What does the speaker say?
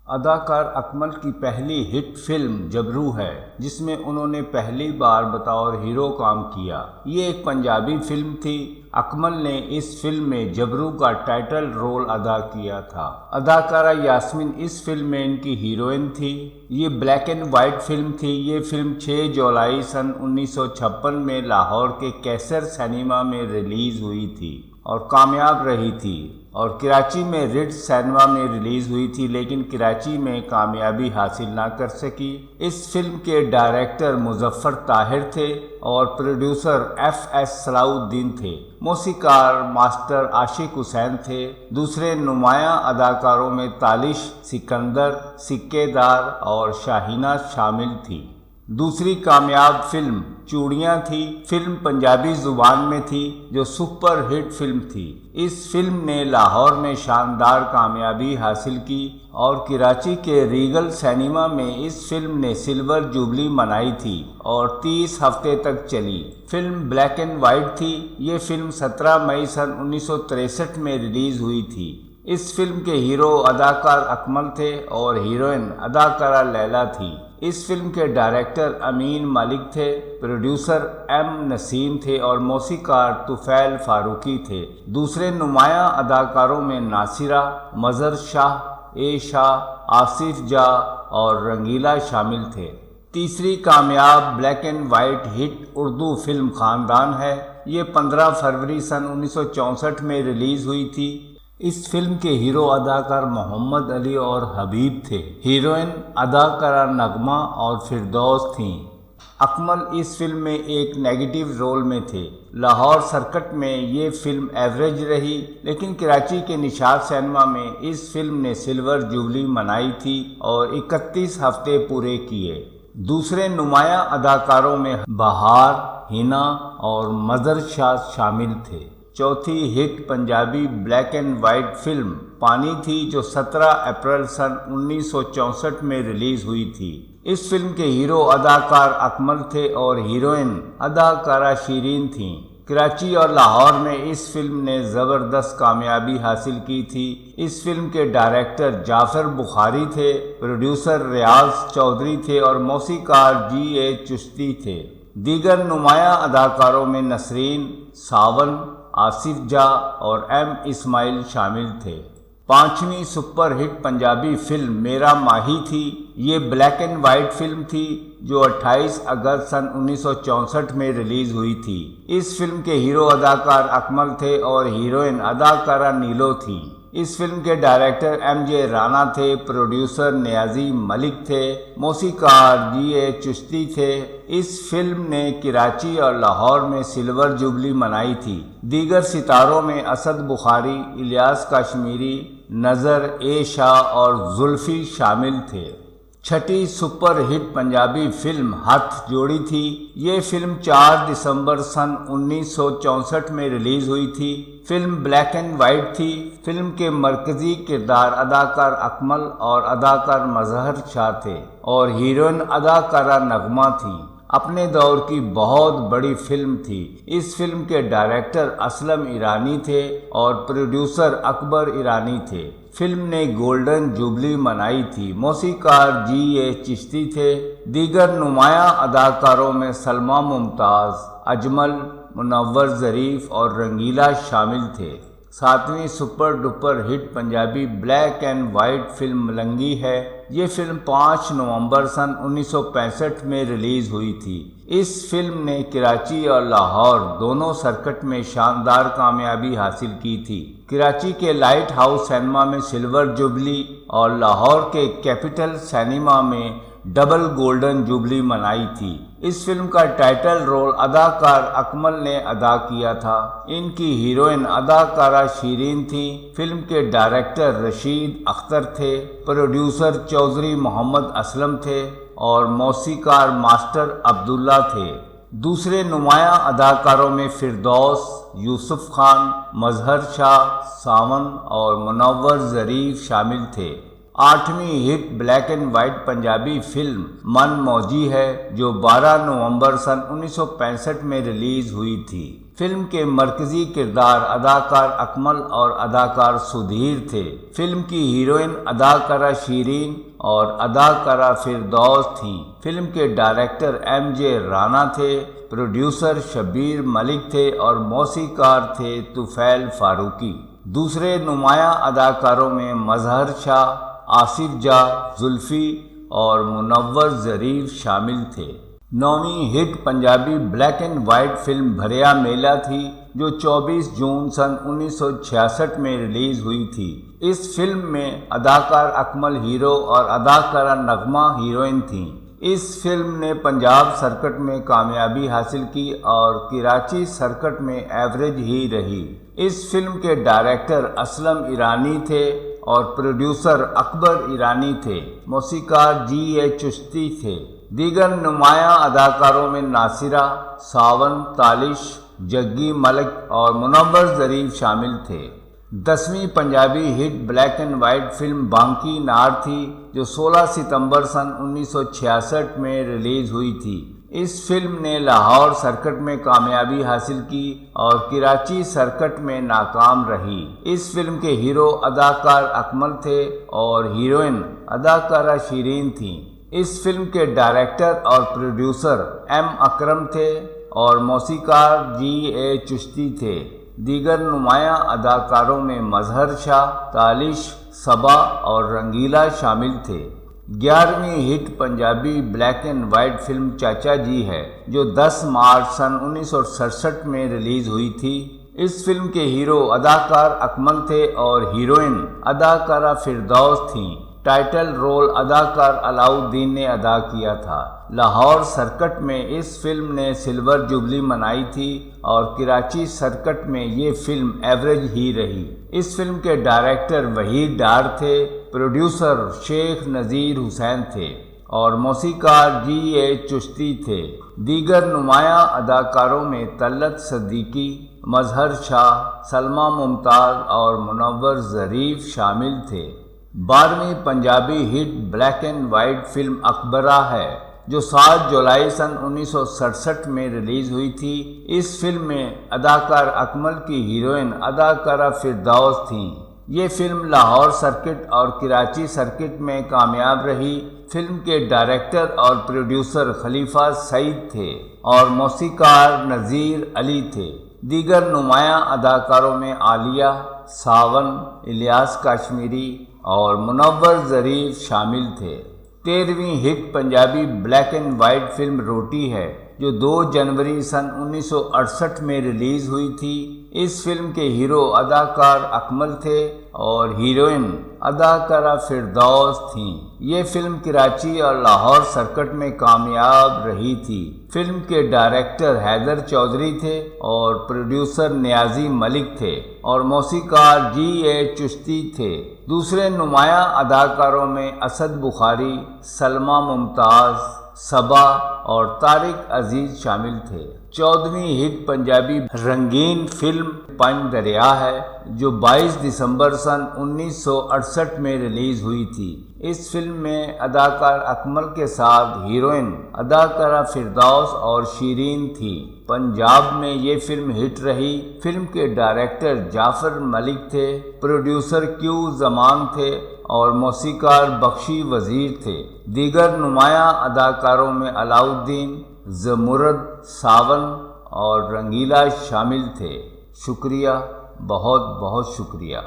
اداکار اکمل کی پہلی ہٹ فلم جبرو ہے، جس میں انہوں نے پہلی بار بطور ہیرو کام کیا۔ یہ ایک پنجابی فلم تھی۔ اکمل نے اس فلم میں جبرو کا ٹائٹل رول ادا کیا تھا۔ اداکارہ یاسمین اس فلم میں ان کی ہیروئن تھی۔ یہ بلیک اینڈ وائٹ فلم تھی۔ یہ فلم 6 جولائی سن 1956 میں لاہور کے کیسر سنیما میں ریلیز ہوئی تھی اور کامیاب رہی تھی، اور کراچی میں ریڈ سینما میں ریلیز ہوئی تھی، لیکن کراچی میں کامیابی حاصل نہ کر سکی۔ اس فلم کے ڈائریکٹر مظفر طاہر تھے اور پروڈیوسر FS صلاح الدین تھے۔ موسیقار ماسٹر عاشق حسین تھے۔ دوسرے نمایاں اداکاروں میں تالش، سکندر، سکے دار اور شاہینہ شامل تھی۔ دوسری کامیاب فلم چوڑیاں تھی۔ فلم پنجابی زبان میں تھی، جو سپر ہٹ فلم تھی۔ اس فلم نے لاہور میں شاندار کامیابی حاصل کی اور کراچی کے ریگل سنیما میں اس فلم نے سلور جوبلی منائی تھی اور 30 ہفتے تک چلی۔ فلم بلیک اینڈ وائٹ تھی۔ یہ فلم 17 مئی سن 1963 میں ریلیز ہوئی تھی۔ اس فلم کے ہیرو اداکار اکمل تھے اور ہیروئن اداکارہ لیلا تھی۔ اس فلم کے ڈائریکٹر امین مالک تھے، پروڈیوسر M نسیم تھے اور موسیقار طفیل فاروقی تھے۔ دوسرے نمایاں اداکاروں میں ناصرہ، مظہر شاہ، اے شاہ، آصف جاہ اور رنگیلا شامل تھے۔ تیسری کامیاب black and white hit Urdu film خاندان ہے۔ یہ 15 فروری سن 1964 میں ریلیز ہوئی تھی۔ اس فلم کے ہیرو اداکار محمد علی اور حبیب تھے۔ ہیروئن اداکارہ نغمہ اور فردوس تھیں۔ اکمل اس فلم میں ایک نیگیٹو رول میں تھے۔ لاہور سرکٹ میں یہ فلم ایوریج رہی، لیکن کراچی کے نشاط سنیما میں اس فلم نے سلور جوبلی منائی تھی اور 31 ہفتے پورے کیے۔ دوسرے نمایاں اداکاروں میں بہار، ہنا اور مظہر شاہ شامل تھے۔ چوتھی hit Punjabi black and white film Pani تھی، جو 17 اپریل سن 1964 میں ریلیز ہوئی تھی۔ اس فلم کے ہیرو اداکار اکمل تھے اور ہیروئن اداکارہ شیرین تھیں۔ کراچی اور لاہور میں اس فلم نے زبردست کامیابی حاصل کی تھی۔ اس فلم کے ڈائریکٹر جعفر بخاری تھے، پروڈیوسر ریاض چودھری تھے اور موسیقار GA چشتی تھے۔ دیگر نمایاں اداکاروں میں نسرین، ساون، آصف جاہ اور M اسماعیل شامل تھے۔ پانچویں سپر ہٹ پنجابی فلم میرا ماہی تھی۔ یہ بلیک اینڈ وائٹ فلم تھی، جو 28 اگست سن 1964 میں ریلیز ہوئی تھی۔ اس فلم کے ہیرو اداکار اکمل تھے اور ہیروئن اداکارہ نیلو تھی۔ اس فلم کے ڈائریکٹر MJ رانا تھے، پروڈیوسر نیازی ملک تھے، موسیقار GA چشتی تھے۔ اس فلم نے کراچی اور لاہور میں سلور جوبلی منائی تھی۔ دیگر ستاروں میں اسد بخاری، الیاس کاشمیری، نذر، اے شاہ اور زلفی شامل تھے۔ چھٹی سپر ہٹ پنجابی فلم ہاتھ جوڑی تھی۔ یہ فلم 4 دسمبر سن 1964 میں ریلیز ہوئی تھی۔ فلم بلیک اینڈ وائٹ تھی۔ فلم کے مرکزی کردار اداکار اکمل اور اداکار مظہر شاہ تھے اور ہیروئن اداکارہ نغمہ تھیں۔ اپنے دور کی بہت بڑی فلم تھی۔ اس فلم کے ڈائریکٹر اسلم ایرانی تھے اور پروڈیوسر اکبر ایرانی تھے۔ فلم نے گولڈن جوبلی منائی تھی۔ موسیقار GA چشتی تھے۔ دیگر نمایاں اداکاروں میں سلمیٰ ممتاز، اجمل، منور ظریف اور رنگیلا شامل تھے۔ ساتویں super duper hit Punjabi black and white film Malangi ہے۔ یہ فلم 5 نومبر سن 1965 میں ریلیز ہوئی تھی۔ اس فلم نے کراچی اور لاہور دونوں سرکٹ میں شاندار کامیابی حاصل کی تھی۔ کراچی کے لائٹ ہاؤس سنیما میں سلور جوبلی اور لاہور کے کیپٹل سنیما میں ڈبل گولڈن جوبلی منائی تھی۔ اس فلم کا ٹائٹل رول اداکار اکمل نے ادا کیا تھا۔ ان کی ہیروئن اداکارہ شیرین تھیں۔ فلم کے ڈائریکٹر رشید اختر تھے، پروڈیوسر چودھری محمد اسلم تھے اور موسیقار ماسٹر عبداللہ تھے۔ دوسرے نمایاں اداکاروں میں فردوس، یوسف خان، مظہر شاہ، ساون اور منور ظریف شامل تھے۔ 8ویں hit black and white Punjabi film Man Mauji ہے، جو 12 نومبر سن 1965 میں ریلیز ہوئی تھی۔ فلم کے مرکزی کردار اداکار اکمل اور اداکار سدھیر تھے۔ فلم کی ہیروئن اداکارہ شیرین اور اداکارہ فردوس تھیں۔ فلم کے ڈائریکٹر ایم جے رانا تھے، پروڈیوسر شبیر ملک تھے اور موسیقار تھے طفیل فاروقی۔ دوسرے نمایاں اداکاروں میں مظہر شاہ، آصف جاہ، زلفی اور منور ظریف شامل تھے۔ 9ویں hit Punjabi black and white film Bharya Mela تھی جو 24 جون سن 1966 میں ریلیز ہوئی تھی۔ اس فلم میں اداکار اکمل ہیرو اور اداکارہ نغمہ ہیروئن تھیں۔ اس فلم نے پنجاب سرکٹ میں کامیابی حاصل کی اور کراچی سرکٹ میں ایوریج ہی رہی۔ اس فلم کے ڈائریکٹر اسلم ایرانی تھے اور پروڈیوسر اکبر ایرانی تھے۔ موسیقار جی اے چشتی تھے۔ دیگر نمایاں اداکاروں میں ناصرہ، ساون، تالش، جگی ملک اور منور ظریف شامل تھے۔ 10ویں پنجابی ہٹ بلیک اینڈ وائٹ فلم بانکی نار تھی جو 16 ستمبر سن 1966 میں ریلیز ہوئی تھی۔ اس فلم نے لاہور سرکٹ میں کامیابی حاصل کی اور کراچی سرکٹ میں ناکام رہی۔ اس فلم کے ہیرو اداکار اکمل تھے اور ہیروئن اداکارہ شیرین تھیں۔ اس فلم کے ڈائریکٹر اور پروڈیوسر ایم اکرم تھے اور موسیقار جی اے چشتی تھے۔ دیگر نمایاں اداکاروں میں مظہر شاہ، تالش، صبا اور رنگیلا شامل تھے۔ 11ویں hit Punjabi black and white film Chacha Ji ہے جو 10 مارچ سن 1967 میں ریلیز ہوئی تھی۔ اس فلم کے ہیرو اداکار اکمل تھے اور ہیروئن اداکارہ فردوس تھیں۔ ٹائٹل رول اداکار علاؤالدین نے ادا کیا تھا۔ لاہور سرکٹ میں اس فلم نے سلور جوبلی منائی تھی اور کراچی سرکٹ میں یہ فلم ایوریج ہی رہی۔ اس فلم کے ڈائریکٹر وحید ڈار تھے، پروڈیوسر شیخ نذیر حسین تھے اور موسیقار جی اے چشتی تھے۔ دیگر نمایاں اداکاروں میں طلعت صدیقی، مظہر شاہ، سلمیٰ ممتاز اور منور ظریف شامل تھے۔ 12ویں پنجابی ہٹ بلیک اینڈ وائٹ فلم اکبرہ ہے جو 7 جولائی سن 1967 میں ریلیز ہوئی تھی۔ اس فلم میں اداکار اکمل کی ہیروئن اداکارہ فردوس تھیں۔ یہ فلم لاہور سرکٹ اور کراچی سرکٹ میں کامیاب رہی۔ فلم کے ڈائریکٹر اور پروڈیوسر خلیفہ سعید تھے اور موسیقار نذیر علی تھے۔ دیگر نمایاں اداکاروں میں عالیہ، ساون، الیاس کاشمیری اور منور ظریف شامل تھے۔ 13ویں hit Punjabi black and white film Roti ہے جو 2 جنوری سن 1968 میں ریلیز ہوئی تھی۔ اس فلم کے ہیرو اداکار اکمل تھے اور ہیروئن اداکارہ فردوس تھیں۔ یہ فلم کراچی اور لاہور سرکٹ میں کامیاب رہی تھی۔ فلم کے ڈائریکٹر حیدر چودھری تھے اور پروڈیوسر نیازی ملک تھے اور موسیقار جی اے چشتی تھے۔ دوسرے نمایاں اداکاروں میں اسد بخاری، سلمیٰ ممتاز، صبا اور طارق عزیز شامل تھے۔ 14ویں ہٹ پنجابی رنگین فلم پنج دریا ہے جو 22 دسمبر سن 1968 میں ریلیز ہوئی تھی۔ اس فلم میں اداکار اکمل کے ساتھ ہیروئن اداکارہ فردوس اور شیرین تھی۔ پنجاب میں یہ فلم ہٹ رہی۔ فلم کے ڈائریکٹر جعفر ملک تھے، پروڈیوسر کیو زمان تھے اور موسیقار بخشی وزیر تھے۔ دیگر نمایاں اداکاروں میں علاؤالدین، زمرد، ساون اور رنگیلا شامل تھے۔ شکریہ، بہت بہت شکریہ۔